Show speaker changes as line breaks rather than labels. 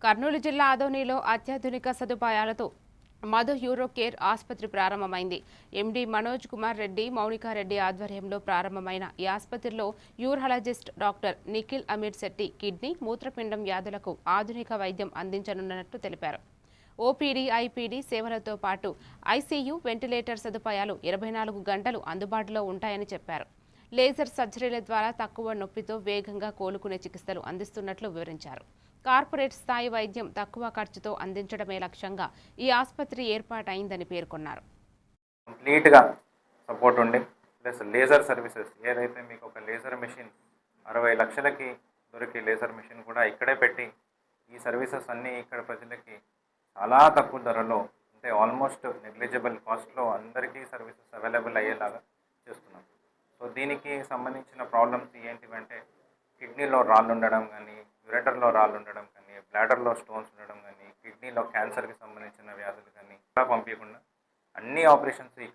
కర్నూలు జిల్లా ఆదోనిలో అత్యాధునిక సదుపాయాలతో మధు యూరో కేర్ ఆసుపత్రి ప్రారంభమైంది. ఎండీ మనోజ్ కుమార్ రెడ్డి, మౌనికారెడ్డి ఆధ్వర్యంలో ప్రారంభమైన ఈ ఆసుపత్రిలో urologist doctor Nikhil Amir Shetty kidney, మూత్రపిండం వ్యాధులకు ఆధునిక వైద్యం అందించనున్నట్లు తెలిపారు. ఓపీడీ, ఐపీడీ సేవలతో పాటు ఐసీయూ, వెంటిలేటర్ సదుపాయాలు 24 గంటలు అందుబాటులో ఉంటాయని చెప్పారు. లేజర్ సర్జరీల ద్వారా తక్కువ నొప్పితో వేగంగా కోలుకునే చికిత్సలు అందిస్తున్నట్లు వివరించారు. కార్పొరేట్ స్థాయి వైద్యం తక్కువ ఖర్చుతో అందించడమే లక్ష్యంగా ఈ ఆసుపత్రి ఏర్పాటైందని పేర్కొన్నారు.
కంప్లీట్గా సపోర్ట్ ఉండి ప్లస్ లేజర్ సర్వీసెస్ ఏదైతే మీకు ఒక లేజర్ మెషిన్ 60 లక్షలకి దొరికే లేజర్ మెషిన్ కూడా ఇక్కడే పెట్టి ఈ సర్వీసెస్ అన్నీ ఇక్కడ ప్రజలకి చాలా తక్కువ ధరలో అంటే ఆల్మోస్ట్ నెగ్లిజిబుల్ కాస్ట్లో అందరికీ సర్వీసెస్ అవైలబుల్ అయ్యేలాగా చేస్తున్నాం. సో దీనికి సంబంధించిన ప్రాబ్లమ్స్ ఏంటివంటే కిడ్నీలో రాళ్ళు ఉండడం కానీ, యురేటర్లో రాళ్ళు ఉండడం కానీ, బ్లాడర్లో స్టోన్స్ ఉండడం కానీ, కిడ్నీలో క్యాన్సర్కి సంబంధించిన వ్యాధులు కానీ ఇలా పంపించకుండా అన్ని ఆపరేషన్స్